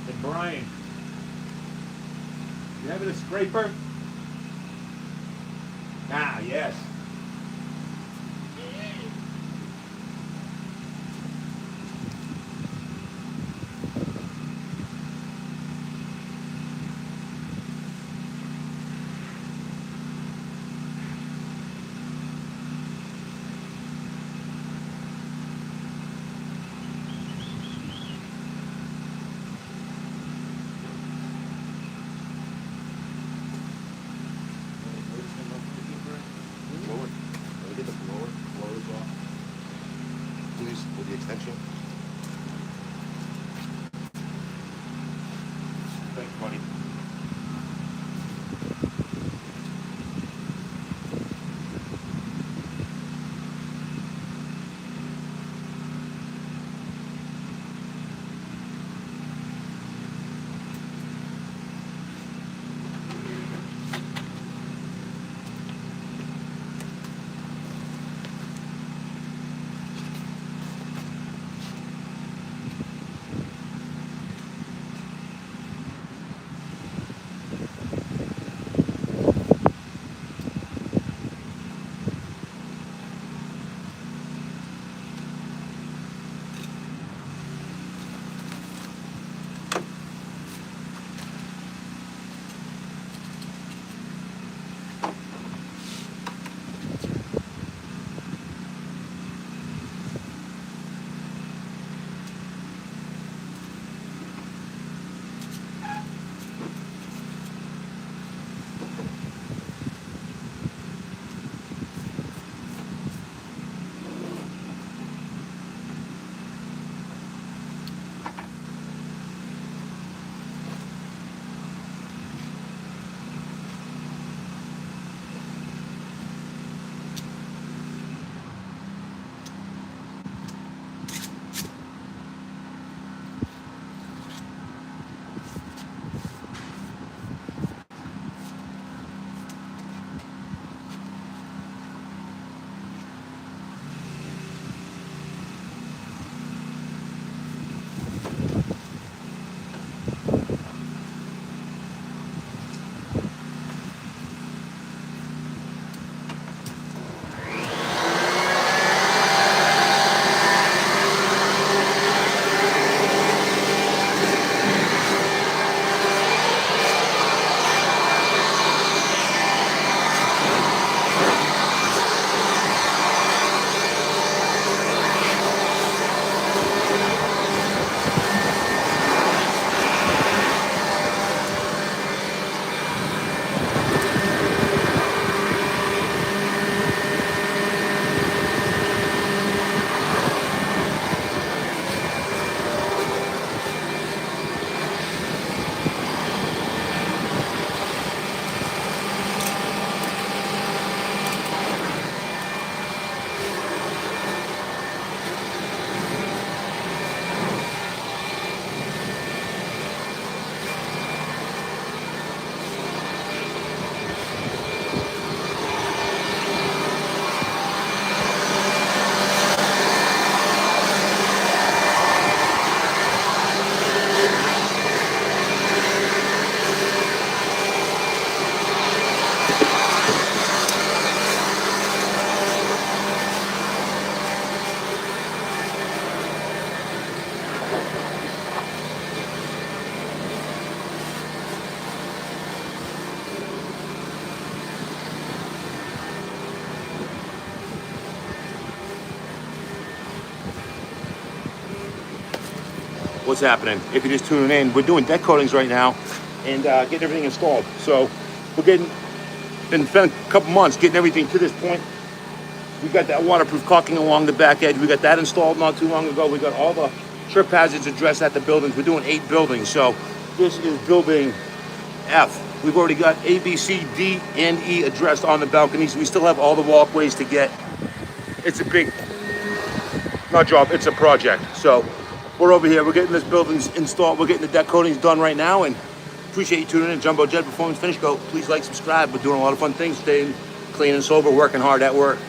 And Brian, you having a scraper? Ah, yes. Blower. Let me get the blower. Blower's off. Please, with the extension. Thanks, buddy. What's happening? If you're just tuning in, we're doing deck coatings right now and getting everything installed. So we're been spending a couple months getting everything to this point. We got that waterproof caulking along the back edge. We got that installed not too long ago. We got all the trip hazards addressed at the buildings. We're doing 8 buildings. So this is building F. We've already got A, B, C, D, and E addressed on the balconies. We still have all the walkways to get. It's a big, not job, it's a project. So we're over here, we're getting this building installed, we're getting the deck coatings done right now, and appreciate you tuning in. Jumbo Jet Performance Finish Coat. Please like, subscribe. We're doing a lot of fun things, staying clean and sober, working hard at work.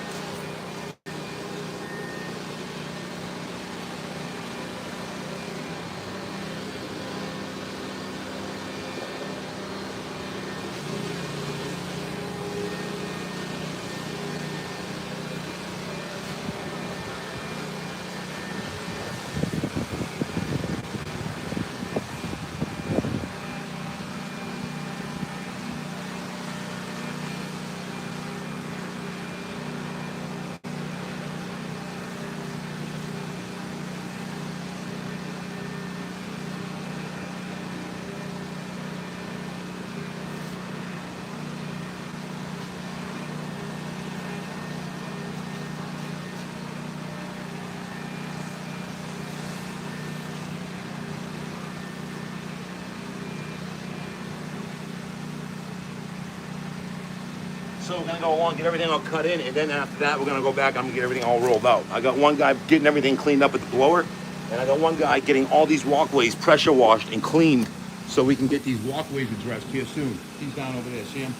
So we're gonna go along, get everything all cut in, and then after that, we're gonna go back. I'm gonna get everything all rolled out. I got one guy getting everything cleaned up with the blower, and I got one guy getting all these walkways pressure washed and cleaned, so we can get these walkways addressed here soon. He's down over there. See him?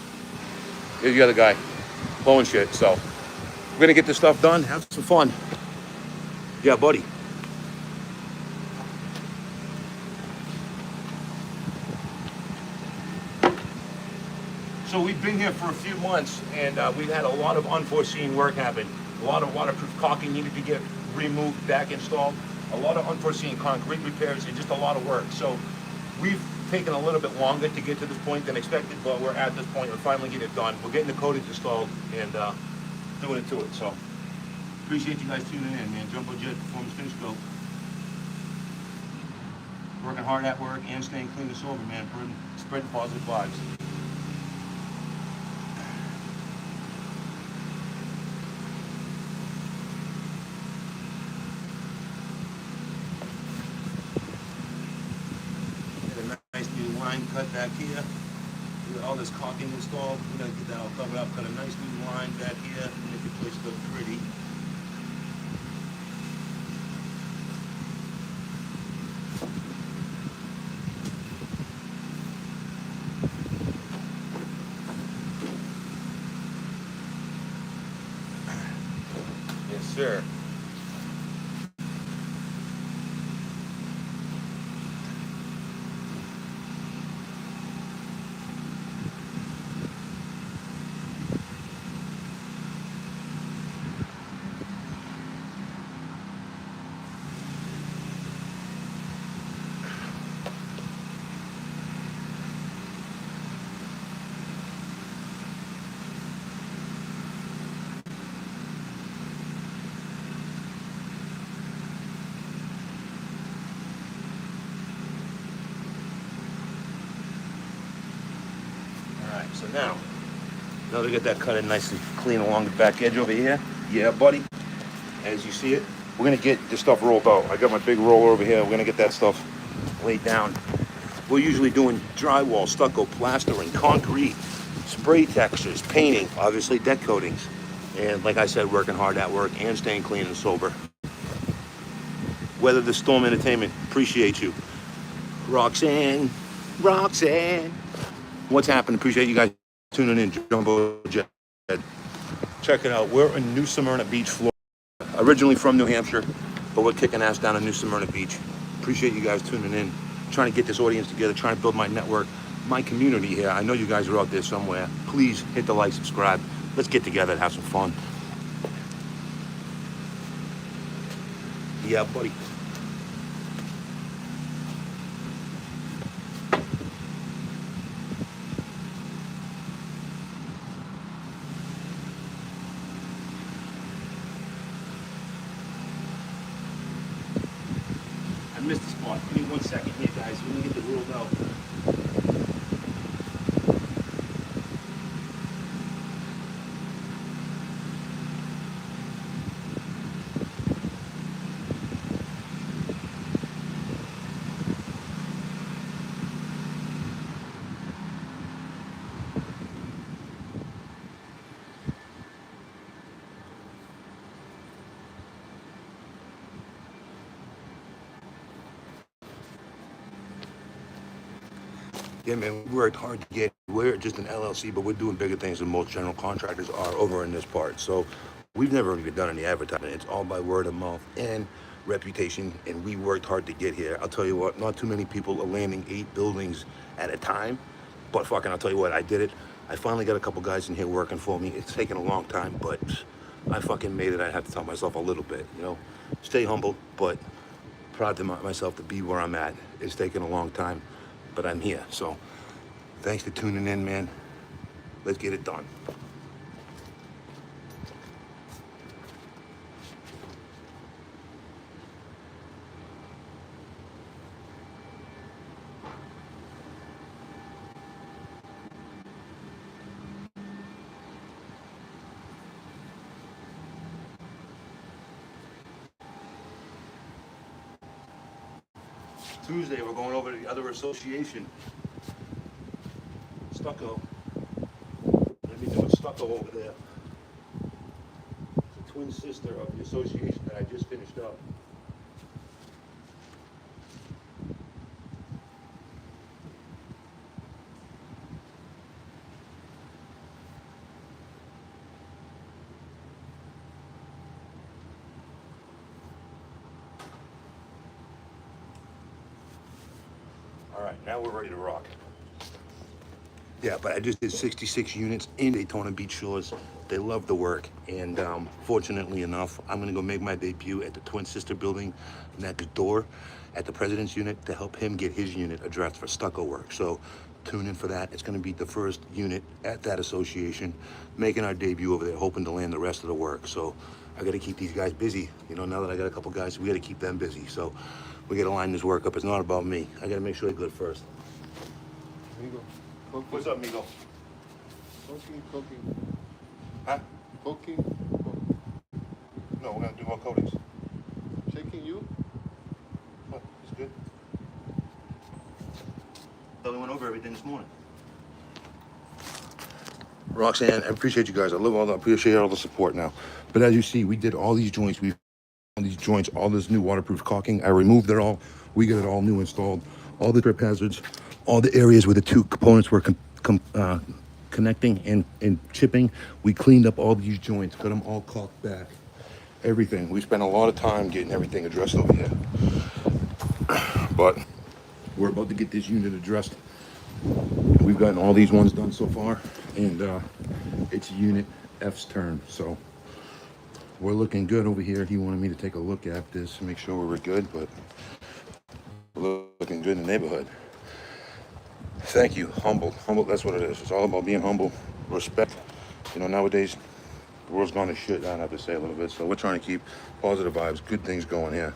Here's the other guy, blowing shit. So we're gonna get this stuff done. Have some fun. Yeah, buddy. So we've been here for a few months, and we've had a lot of unforeseen work happen. A lot of waterproof caulking needed to get removed, back installed. A lot of unforeseen concrete repairs, and just a lot of work. So we've taken a little bit longer to get to this point than expected, but we're at this point. We're finally getting it done. We're getting the coatings installed and doing it to it. So appreciate you guys tuning in, man. Jumbo Jet Performance Finish Coat. Working hard at work and staying clean and sober, man. Spreading positive vibes. Nice new line cut back here. We got all this caulking installed. We're gonna get that all covered up. Cut a nice new line back here. Make the place look pretty. Yes, sir. So now to get that cut in nice and clean along the back edge over here. Yeah, buddy. As you see it, we're gonna get this stuff rolled out. I got my big roller over here. We're gonna get that stuff laid down. We're usually doing drywall, stucco, plastering, concrete, spray textures, painting, obviously deck coatings. And like I said, working hard at work and staying clean and sober. Weather the Storm Entertainment, appreciate you. Roxanne. What's happened? Appreciate you guys tuning in. Jumbo Jet. Check it out. We're in New Smyrna Beach, Florida. Originally from New Hampshire, but we're kicking ass down in New Smyrna Beach. Appreciate you guys tuning in. Trying to get this audience together, trying to build my network, my community here. I know you guys are out there somewhere. Please hit the like, subscribe. Let's get together and have some fun. Yeah, buddy. I missed the spot. Give me 1 second here, guys. We're gonna get the ruled out. Yeah, man, we worked hard to get. We're just an LLC, but we're doing bigger things than most general contractors are over in this part. So we've never even done any advertising. It's all by word of mouth and reputation, and we worked hard to get here. I'll tell you what, not too many people are landing 8 buildings at a time, but fucking, I'll tell you what, I did it. I finally got a couple guys in here working for me. It's taken a long time, but I fucking made it. I have to tell myself a little bit, you know. Stay humble, but proud to myself to be where I'm at. It's taken a long time, but I'm here. So thanks for tuning in, man. Let's get it done. Tuesday, we're going over to the other association. Stucco. Let me do a stucco. stucco over there. It's a twin sister of the association that I just finished up. All right, now we're ready to rock. Yeah, but I just did 66 units in Daytona Beach Shores. They love the work, and fortunately enough, I'm gonna go make my debut at the Twin Sister building next door at the President's unit to help him get his unit addressed for stucco work. So tune in for that. It's gonna be the first unit at that association, making our debut over there, hoping to land the rest of the work. So I gotta keep these guys busy. You know, now that I got a couple guys, we gotta keep them busy. So we gotta line this work up. It's not about me. I gotta make sure they're good first. Amigo. Cooking. What's up, amigo? Cooking. Huh? Cooking. No, we're gonna do more coatings. Shaking you? What? It's good. Thought we went over everything this morning. Roxanne, I appreciate you guys. I appreciate all the support now. But as you see, we did all these joints. All this new waterproof caulking. I removed it all. We got it all new installed. All the trip hazards, all the areas where the two components were connecting and chipping. We cleaned up all these joints, got them all caulked back. Everything. We spent a lot of time getting everything addressed over here. But we're about to get this unit addressed. We've gotten all these ones done so far, and it's unit F's turn. So we're looking good over here. He wanted me to take a look at this and make sure we were good, but we're looking good in the neighborhood. Thank you. Humble, that's what it is. It's all about being humble, respect. You know, nowadays, the world's gone to shit, I have to say a little bit. So we're trying to keep positive vibes, good things going here.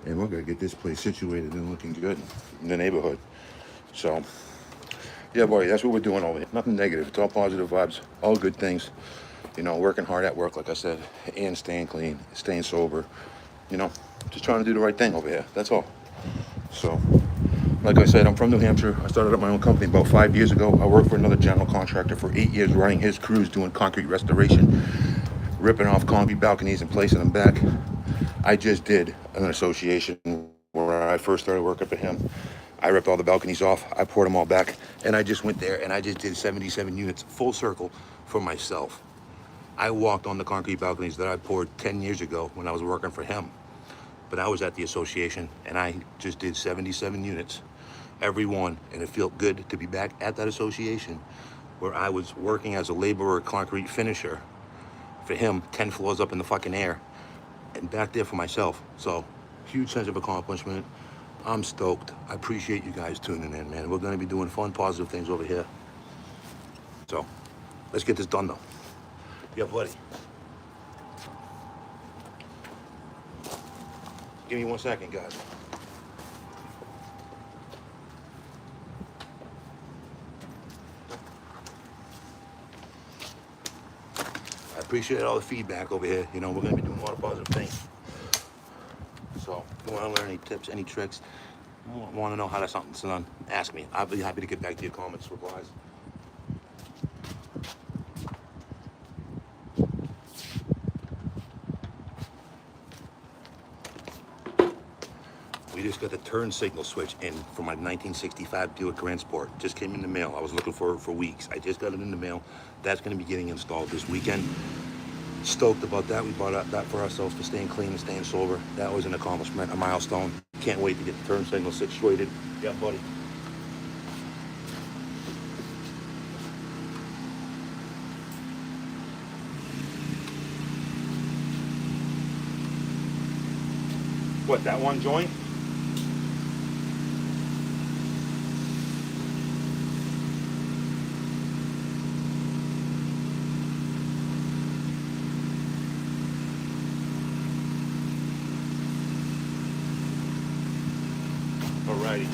And we're gonna get this place situated and looking good in the neighborhood. So, yeah, buddy, that's what we're doing over here. Nothing negative. It's all positive vibes, all good things. You know, working hard at work, like I said, and staying clean, staying sober. You know, just trying to do the right thing over here. That's all. So, like I said, I'm from New Hampshire. I started up my own company about 5 years ago. I worked for another general contractor for 8 years, running his crews, doing concrete restoration, ripping off concrete balconies and placing them back. I just did an association where I first started working for him. I ripped all the balconies off. I poured them all back, and I just went there and I just did 77 units full circle for myself. I walked on the concrete balconies that I poured 10 years ago when I was working for him. But I was at the association and I just did 77 units, every one, and it felt good to be back at that association where I was working as a laborer, concrete finisher for him, 10 floors up in the fucking air, and back there for myself. So, huge sense of accomplishment. I'm stoked. I appreciate you guys tuning in, man. We're gonna be doing fun, positive things over here. So, let's get this done though. Yeah, buddy. Give me 1 second, guys. I appreciate all the feedback over here. You know, we're gonna be doing a lot of positive things. So, if you wanna learn any tips, any tricks, wanna know how to something's done, ask me. I'll be happy to get back to your comments, replies. We just got the turn signal switch in for my 1965 Buick Grand Sport. Just came in the mail. I was looking for it for weeks. I just got it in the mail. That's going to be getting installed this weekend. Stoked about that. We bought that for ourselves for staying clean and staying sober. That was an accomplishment, a milestone. Can't wait to get the turn signal situated. Yeah, buddy. What, that one joint? Alrighty.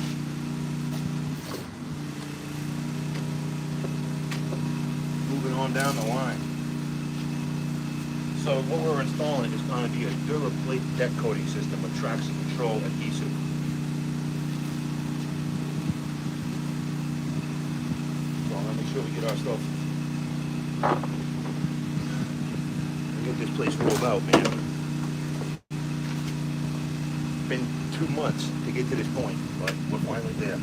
Moving on down the line. So what we're installing is going to be a DuraPlate deck coating system with traction control adhesive. So let me make sure we get our stuff. Get this place rolled out, man. Been 2 months to get to this point, but we're finally there.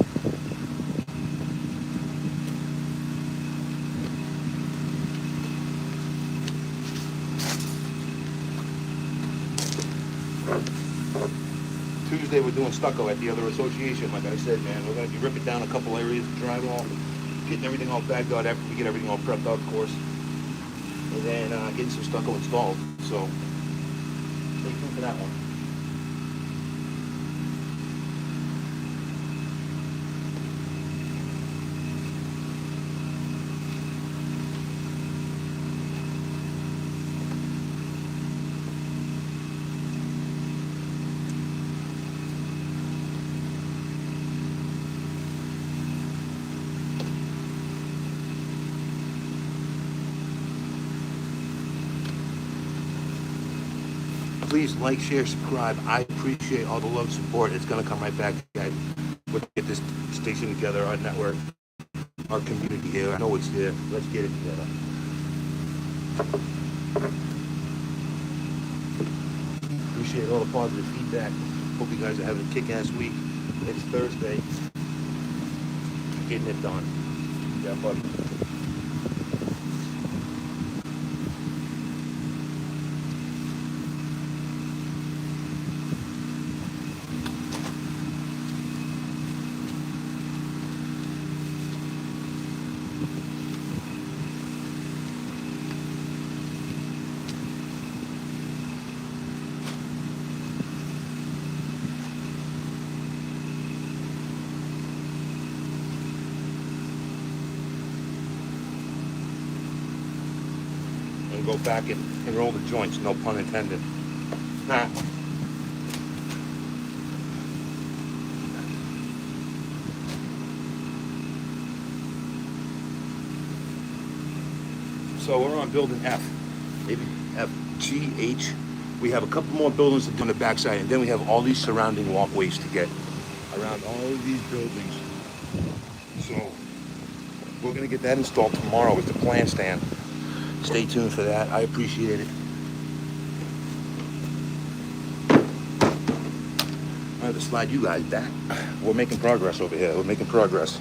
Tuesday we're doing stucco at the other association. Like I said, man, we're gonna be ripping down a couple areas of drywall, getting everything all bagged out after we get everything all prepped out, of course, and then getting some stucco installed. So stay tuned for that one. Please like, share, subscribe. I appreciate all the love and support. It's going to come right back, guys. We'll get this station together, our network, our community here. I know it's there. Let's get it together. Appreciate all the positive feedback. Hope you guys are having a kick-ass week. It's Thursday. Getting it done. Yeah, buddy. Go back and roll the joints, no pun intended. Nah. So we're on building F, maybe F, G, H. We have a couple more buildings to do on the backside, and then we have all these surrounding walkways to get around all of these buildings. So we're gonna get that installed tomorrow with the plant stand. Stay tuned for that. I appreciate it. I have to slide you guys back. We're making progress over here. We're making progress.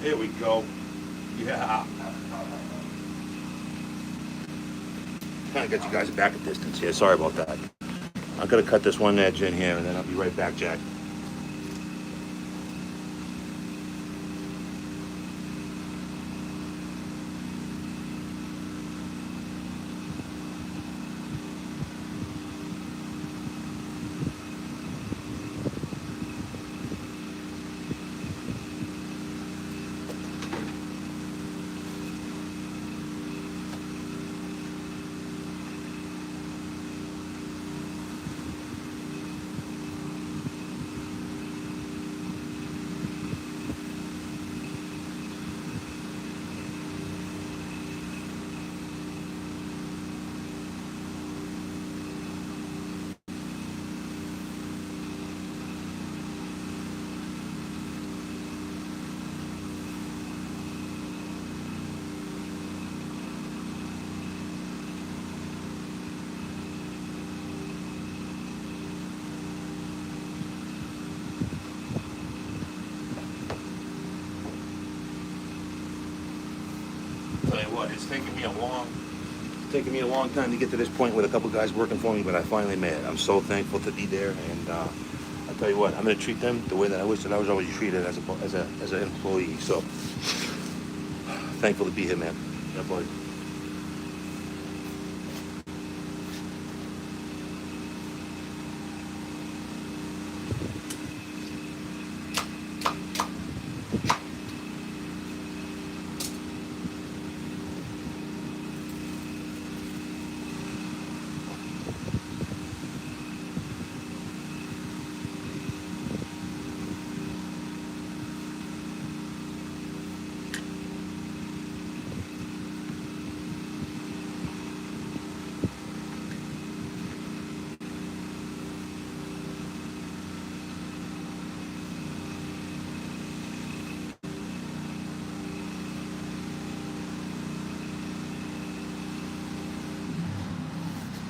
Here we go. Yeah. Kind of got you guys back a distance here. Sorry about that. I'm gonna cut this one edge in here, and then I'll be right back, Jack. you what, it's taken me a long time to get to this point with a couple guys working for me, but I finally made it. I'm so thankful to be there, and I'll tell you what, I'm going to treat them the way that I wish that I was always treated as an employee. So thankful to be here, man. Yeah, buddy.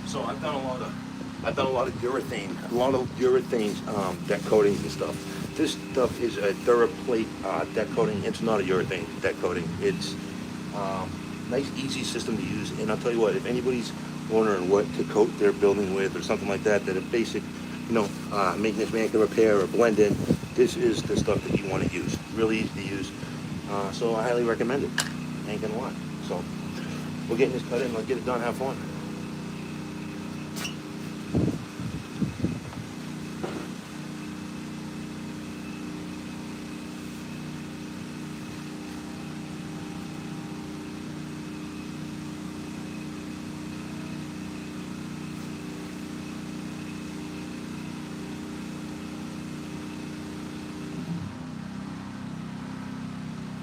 So I've done a lot of urethane deck coatings and stuff. This stuff is a TheraPlate deck coating. It's not a urethane deck coating. It's nice, easy system to use. And I'll tell you what, if anybody's wondering what to coat their building with or something like that, that a basic, maintenance man can repair or blend in, this is the stuff that you want to use. Really easy to use. So I highly recommend it. Ain't gonna lie. So we're getting this cut in. Let's get it done. Have fun.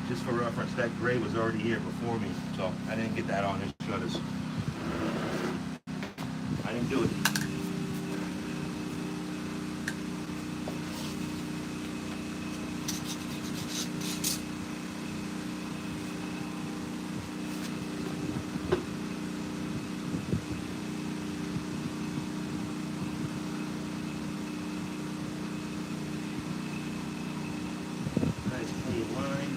Just for reference, that gray was already here before me, so I didn't get that on his shutters. I didn't do it. Nice clean line.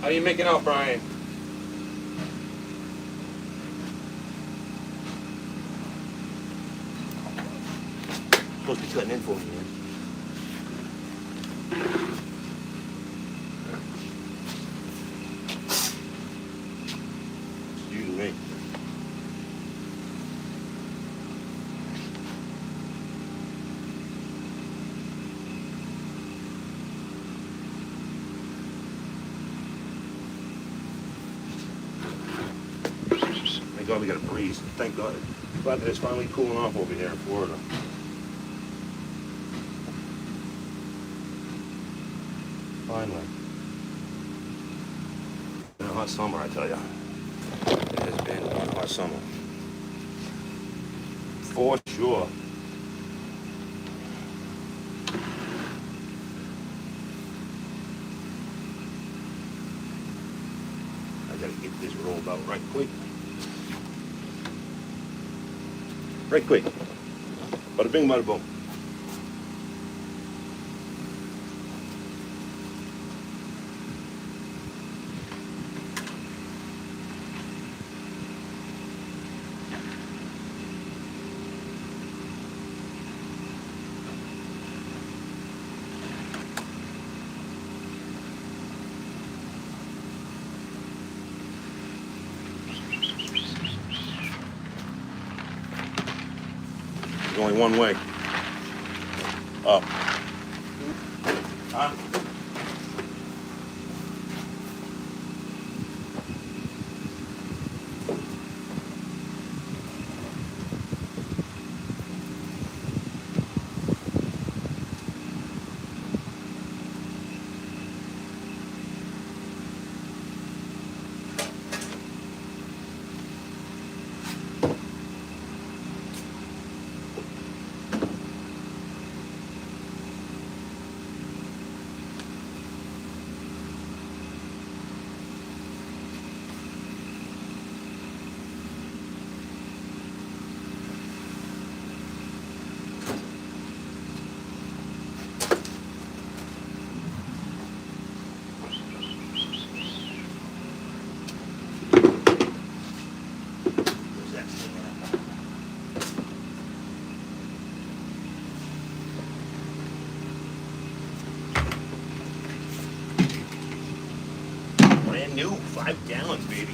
How are you making out, Brian? Supposed to be cutting in for me, man. Excuse me. Thank God we got a breeze. Thank God. Glad that it's finally cooling off over here in Florida. Finally. Been a hot summer, I tell ya. It has been a hot summer. For sure. I gotta get this rolled out right quick. Right quick. Bada bing, bada boom. only one way. Up. Huh? Brand new, 5 gallons, baby.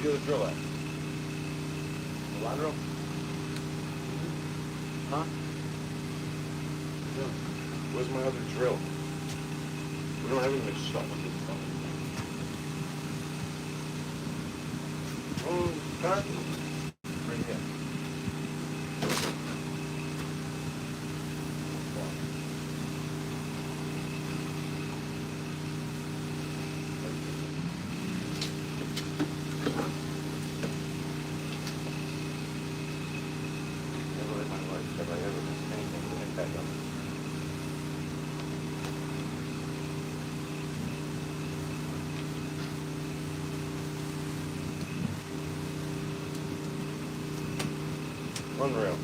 Do the drill at? The lateral? Huh? Yeah. Where's my other drill? We don't have any much stuff with this stuff. Oh, car? Right here. Unreal.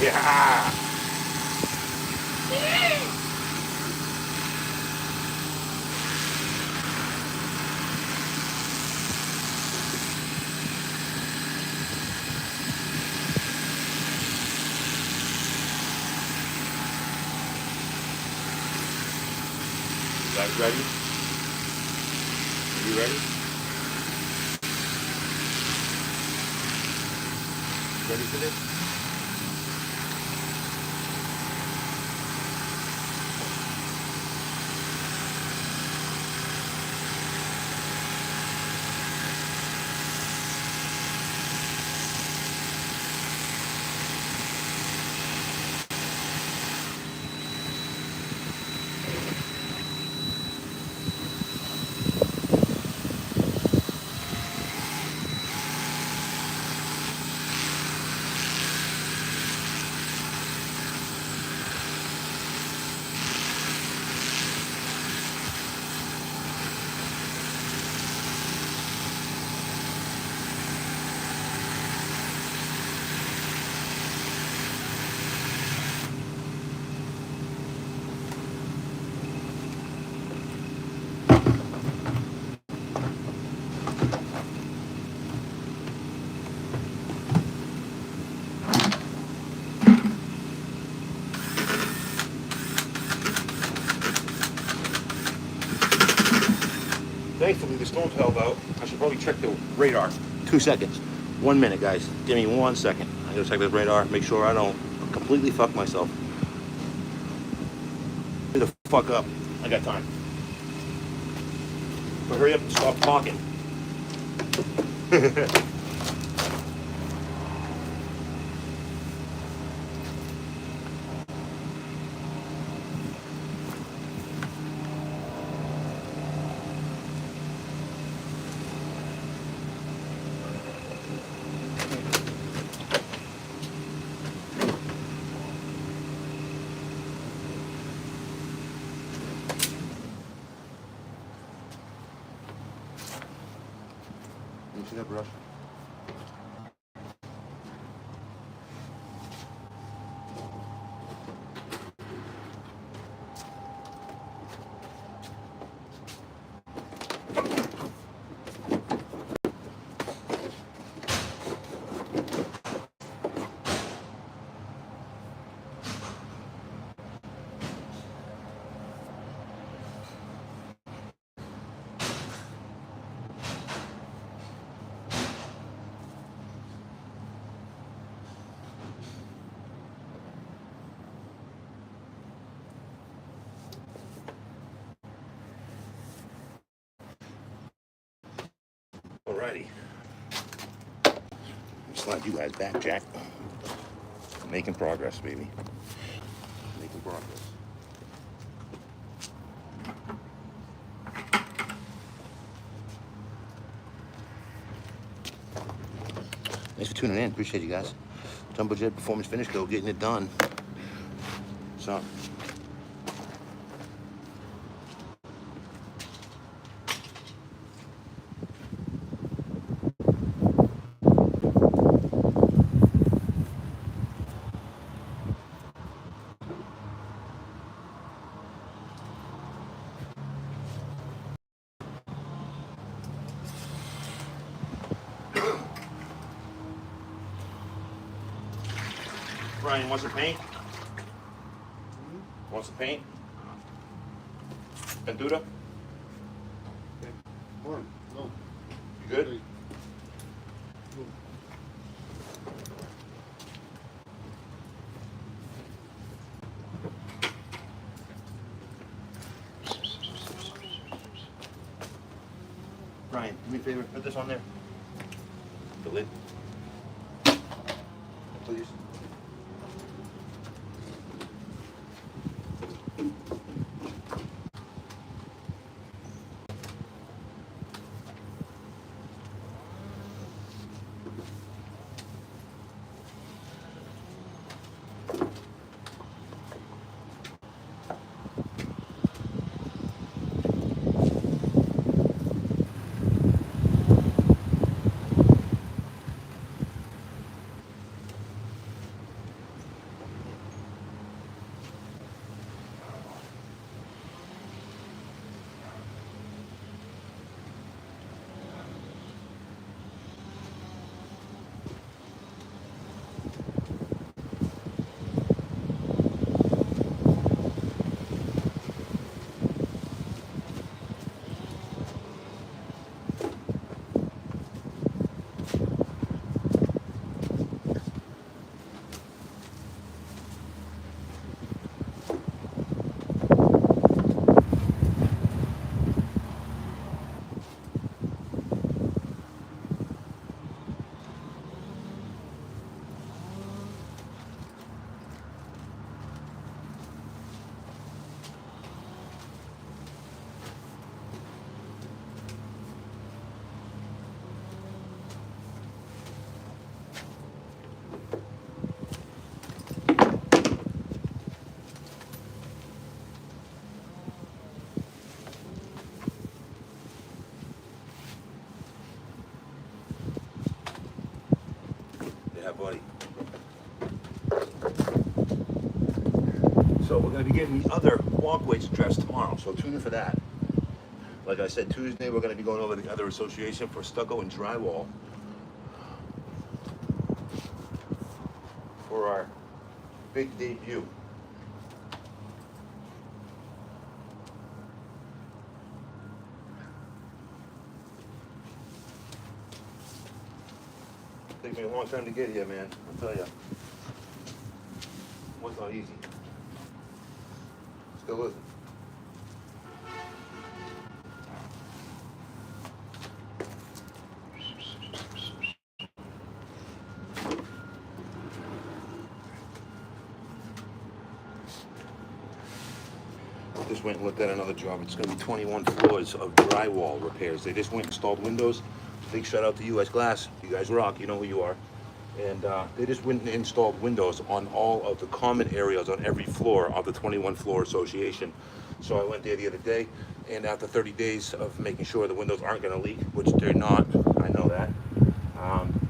Yeah. Ready? Are you ready? Ready for this? Thankfully, the storm's held out. I should probably check the radar. 2 seconds. 1 minute, guys. Give me 1 second. I gotta check this radar, make sure I don't completely fuck myself. Hurry the fuck up. I got time. But hurry up and stop talking. You see that brush? Alrighty. Slide you guys back, Jack. Making progress, baby. Making progress. Thanks for tuning in. Appreciate you guys. Jumbo Jet Performance Finish Co. Getting it done. So. Ryan, want some paint? Want some paint? Pintura? No. You good? Ryan, do me a favor, put this on there. The lid. Please. going to be getting the other walkways addressed tomorrow, so tune in for that. Like I said, Tuesday we're going to be going over the other association for stucco and drywall for our big debut. Takes me a long time to get here, man. I'll tell you. Was not easy. Still isn't. Just went and looked at another job. It's going to be 21 floors of drywall repairs. They just went and installed windows. Big shout out to US Glass. You guys rock. You know who you are. And they just went and installed windows on all of the common areas on every floor of the 21 floor association. So I went there the other day, and after 30 days of making sure the windows aren't going to leak, which they're not, I know that,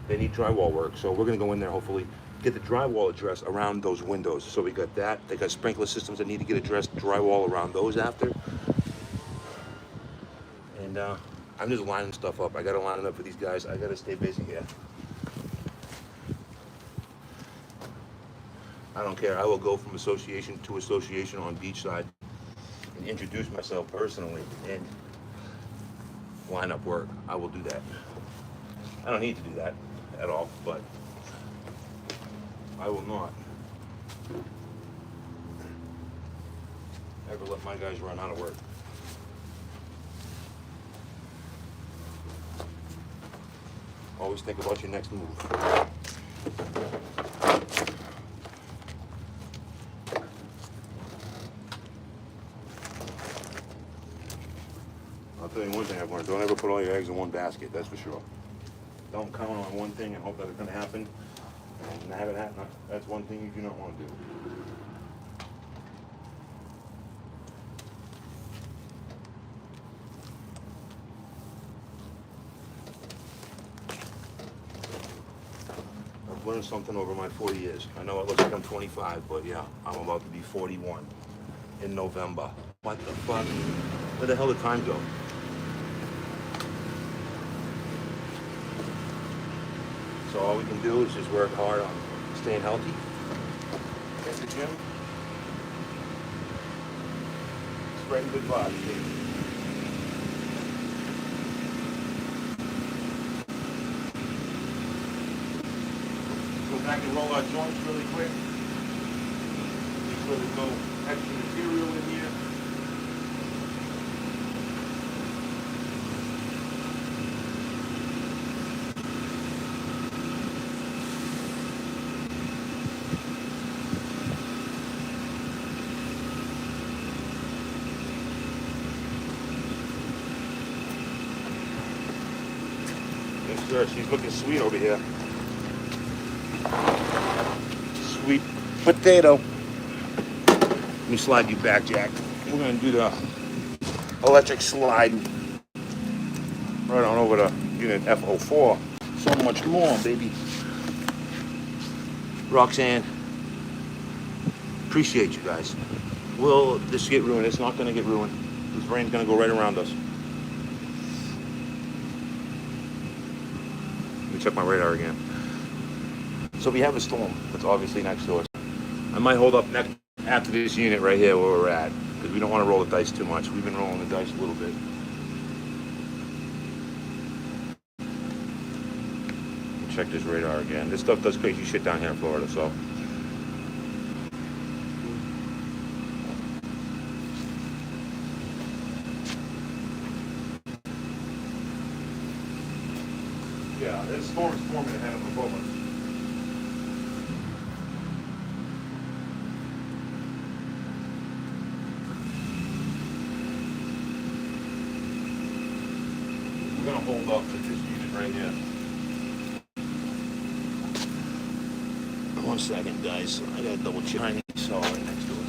they need drywall work. So we're going to go in there, hopefully get the drywall addressed around those windows. So we got that. They got sprinkler systems that need to get addressed, drywall around those after. And I'm just lining stuff up. I got to line it up for these guys. I got to stay busy here. I don't care. I will go from association to association on beachside and introduce myself personally and line up work. I will do that. I don't need to do that at all, but I will not ever let my guys run out of work. Always think about your next move. I'll tell you one thing I've learned. Don't ever put all your eggs in one basket, that's for sure. Don't count on one thing and hope that it's going to happen and have it happen. That's one thing you do not want to do. I've learned something over my 40 years. I know it looks like I'm 25, but yeah, I'm about to be 41 in November. What the fuck? Where the hell did time go? So all we can do is just work hard on staying healthy, get to the gym, spreading good vibes. Go back and roll our joints really quick. Make sure there's no extra material in here. Yes, sir. She's looking sweet over here. Sweet potato. Let me slide you back, Jack. We're gonna do the electric slide right on over to unit F04. So much more, baby. Roxanne, appreciate you guys. Will this get ruined? It's not gonna get ruined. This rain's gonna go right around us. Let me check my radar again. So we have a storm that's obviously next to us. I might hold up next after this unit right here where we're at, because we don't want to roll the dice too much. We've been rolling the dice a little bit. Check this radar again. This stuff does crazy shit down here in Florida, so. Yeah, this storm is forming ahead of above us. We're gonna hold up to this unit right here. 1 second, guys. I gotta double check. I need saw right next to us.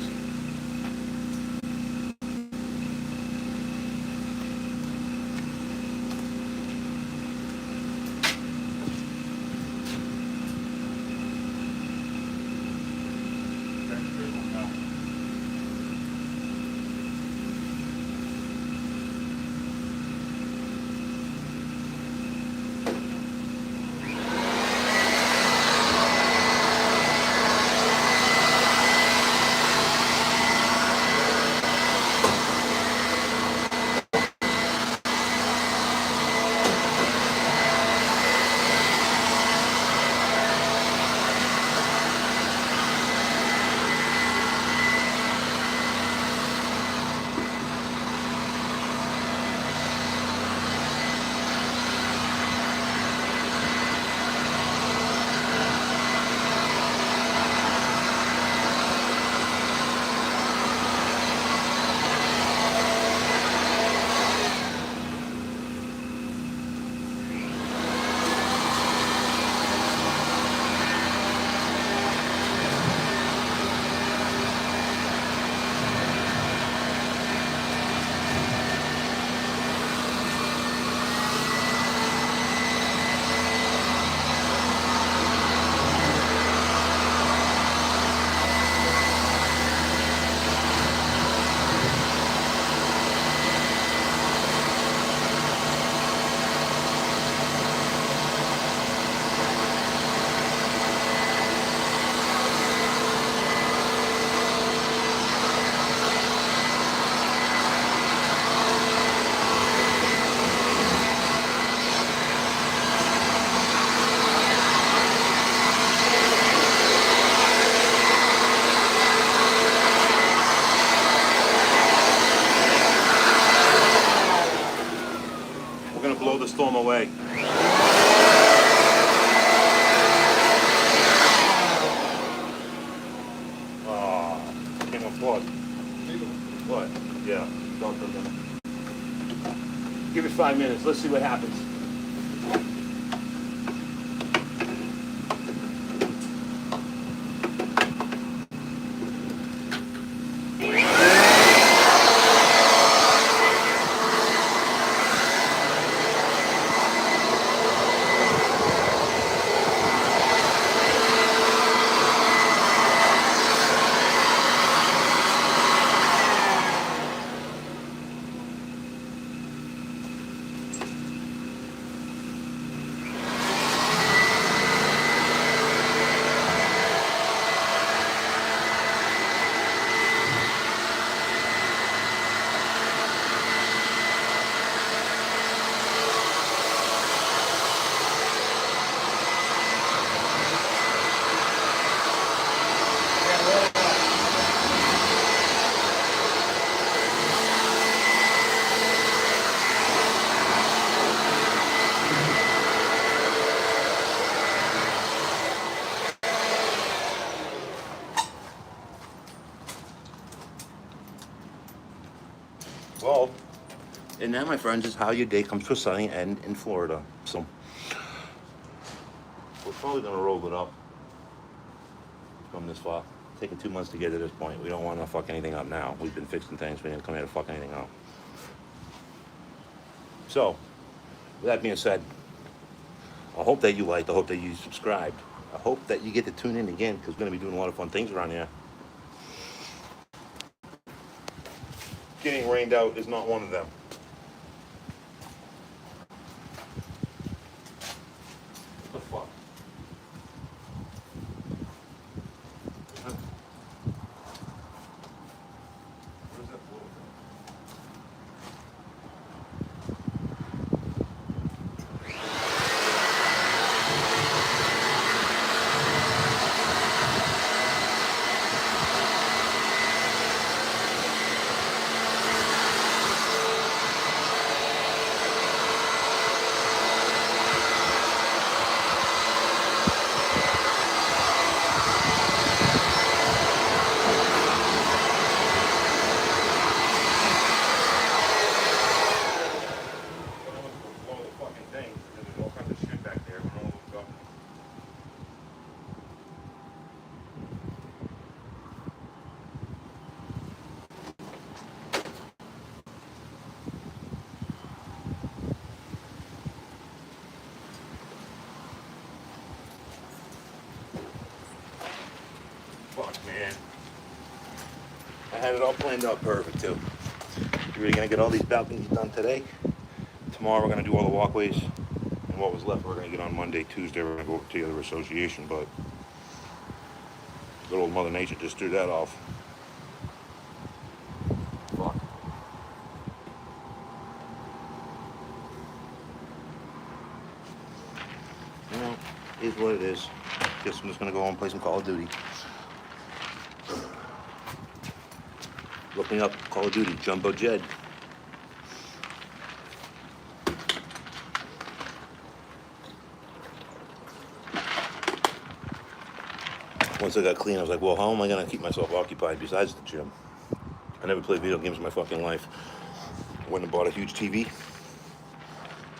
blow the storm away. Oh, came unplugged. What? Yeah. Don't do that. Give it 5 minutes. Let's see what happens. Well, and that, my friends, is how your day comes to a sunny end in Florida. So we're probably gonna roll it up. Come this far. Taking 2 months to get to this point. We don't want to fuck anything up now. We've been fixing things. We didn't come here to fuck anything up. So, with that being said, I hope that you liked. I hope that you subscribed. I hope that you get to tune in again because we're gonna be doing a lot of fun things around here. Getting rained out is not one of them. What the fuck? Where's that blow from? Fuck, man. I had it all planned out perfect, too. We're gonna get all these balconies done today. Tomorrow we're gonna do all the walkways. And what was left we're gonna get on Monday, Tuesday. We're gonna go to the other association, but good old Mother Nature just threw that off. Fuck. You know, it is what it is. Guess I'm just gonna go home and play some Call of Duty. Look me up, Call of Duty, Jumbo Jed. Once I got clean, I was like, well, how am I gonna keep myself occupied besides the gym? I never played video games in my fucking life. I went and bought a huge TV,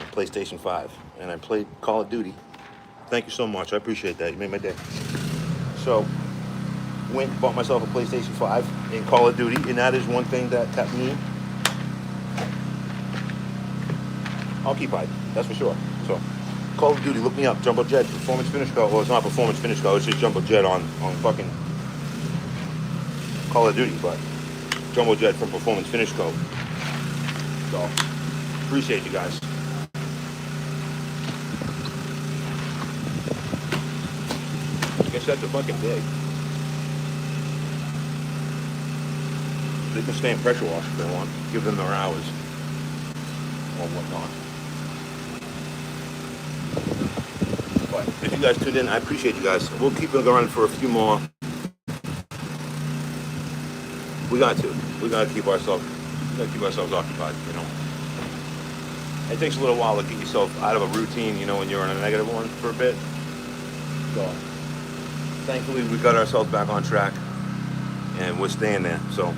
a PlayStation 5, and I played Call of Duty. Thank you so much, I appreciate that, you made my day. So, went and bought myself a PlayStation 5 in Call of Duty, and that is one thing that kept me occupied, that's for sure. So, Call of Duty, look me up, Jumbo Jet, Performance Finish Co. Well, it's not Performance Finish Co., it's just Jumbo Jet on fucking Call of Duty, but Jumbo Jet from Performance Finish Co. So, appreciate you guys. I guess that's a fucking day. They can stay in pressure wash if they want. Give them their hours or whatnot. But if you guys tuned in, I appreciate you guys. We'll keep it going for a few more. We got to. We gotta keep ourselves occupied, you know. It takes a little while to get yourself out of a routine, you know, when you're on a negative one for a bit. So thankfully we got ourselves back on track and we're staying there. So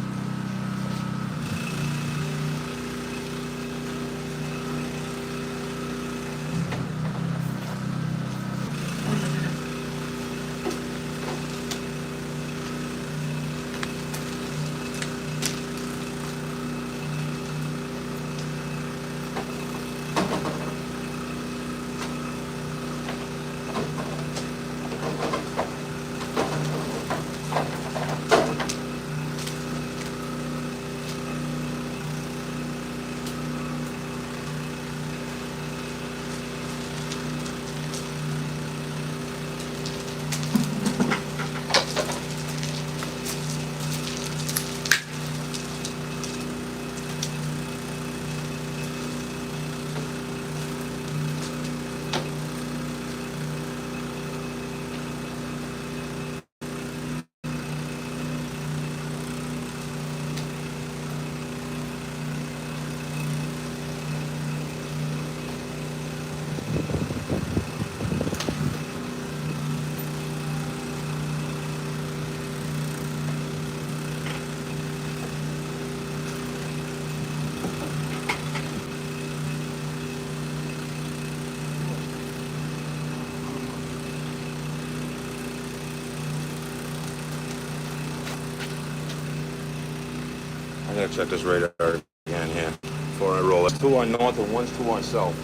I gotta check this radar again here before I roll it. 2 on north and 1's 2 on south.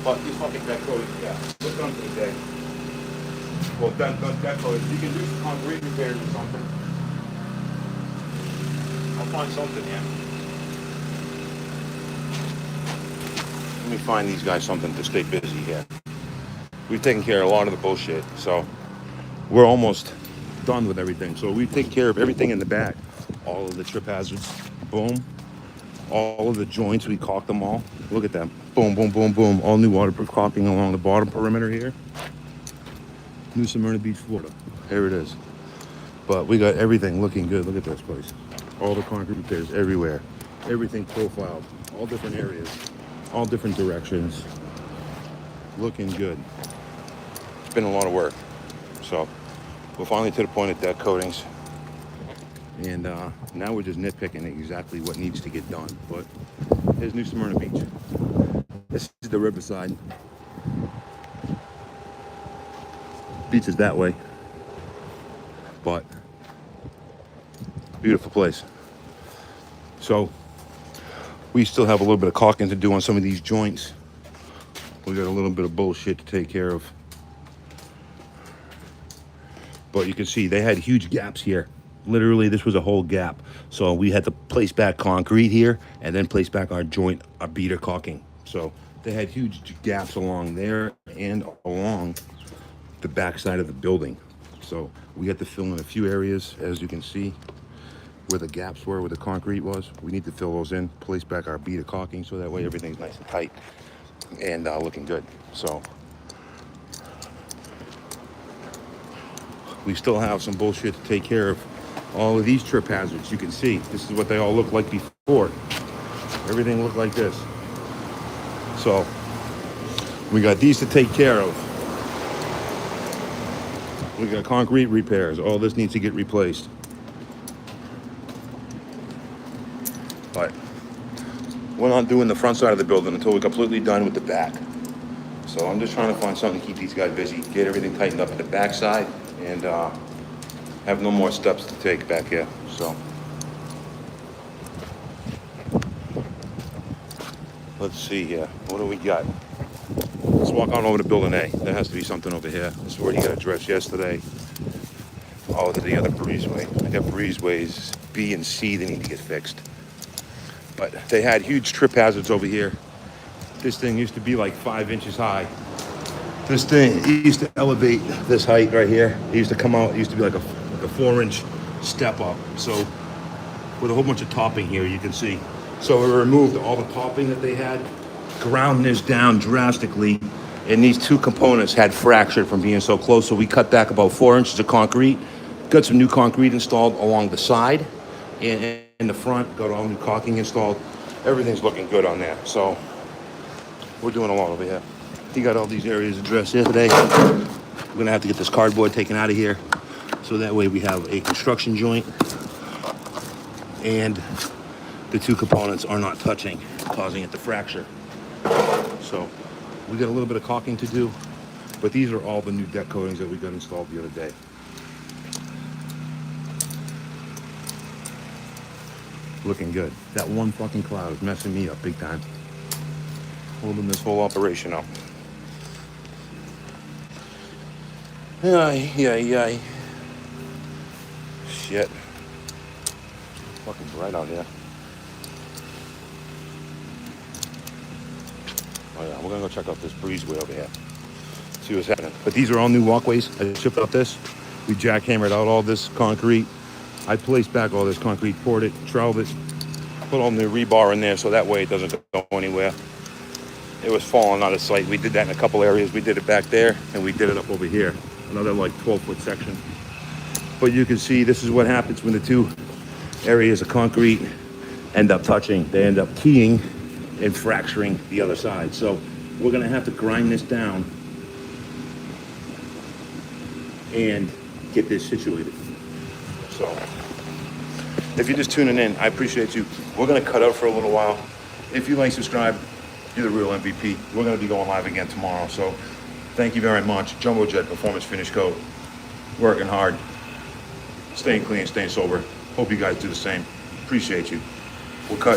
But these fucking deck coatings, yeah, we're done for the day. Well, done deck coatings. You can do some concrete repairs or something. I'll find something here. Let me find these guys something to stay busy here. We've taken care of a lot of the bullshit, so we're almost done with everything. So we take care of everything in the back. All of the trip hazards, boom. All of the joints, we caulked them all. Look at that, boom, boom, boom, boom. All new waterproof caulking along the bottom perimeter here. New Smyrna Beach, Florida. Here it is. But we got everything looking good. Look at this place. All the concrete repairs everywhere. Everything profiled, all different areas, all different directions. Looking good. It's been a lot of work. So we're finally to the point of deck coatings. And now we're just nitpicking exactly what needs to get done. But here's New Smyrna Beach. This is the riverside. Beach is that way. But beautiful place. So we still have a little bit of caulking to do on some of these joints. We got a little bit of bullshit to take care of. But you can see they had huge gaps here. Literally, this was a whole gap. So we had to place back concrete here and then place back our joint, our beater caulking. So they had huge gaps along there and along the back side of the building. So we had to fill in a few areas, as you can see, where the gaps were, where the concrete was. We need to fill those in, place back our beater caulking so that way everything's nice and tight and looking good. So we still have some bullshit to take care of. All of these trip hazards, you can see, this is what they all looked like before. Everything looked like this. So we got these to take care of. We got concrete repairs. All this needs to get replaced. But we're not doing the front side of the building until we're completely done with the back. So I'm just trying to find something to keep these guys busy, get everything tightened up at the back side, and have no more steps to take back here. So let's see here. What do we got? Let's walk on over to building A. There has to be something over here. This is where he got addressed yesterday. Oh, the other breezeway. I got breezeways B and C that need to get fixed. But they had huge trip hazards over here. This thing used to be like 5 inches high. This thing, it used to elevate this height right here. It used to come out, it used to be like a 4-inch step up. So with a whole bunch of topping here, you can see. So we removed all the topping that they had, ground this down drastically, and these two components had fractured from being so close. So we cut back about 4 inches of concrete, got some new concrete installed along the side, and in the front, got all new caulking installed. Everything's looking good on there. So We're doing a lot over here. He got all these areas addressed here today. We're gonna have to get this cardboard taken out of here, so that way we have a construction joint and the two components are not touching, causing it to fracture. So we got a little bit of caulking to do, but these are all the new deck coatings that we got installed the other day. Looking good. That one fucking cloud is messing me up big time. Holding this whole operation up. Ay. Shit. Fucking bright out here. Oh yeah, we're gonna go check out this breezeway over here. See what's happening. But these are all new walkways. I shipped out this. We jackhammered out all this concrete. I placed back all this concrete, poured it, troweled it, put all the rebar in there so that way it doesn't go anywhere. It was falling out of sight. We did that in a couple areas. We did it back there and we did it up over here. Another like 12-foot section. But you can see this is what happens when the two areas of concrete end up touching. They end up keying and fracturing the other side. So we're gonna have to grind this down and get this situated. So if you're just tuning in, I appreciate you. We're gonna cut out for a little while. If you like, subscribe, you're the real MVP. We're gonna be going live again tomorrow. So thank you very much. Jumbo Jet Performance Finish Coat. Working hard, staying clean, staying sober. Hope you guys do the same. Appreciate you. We'll cut.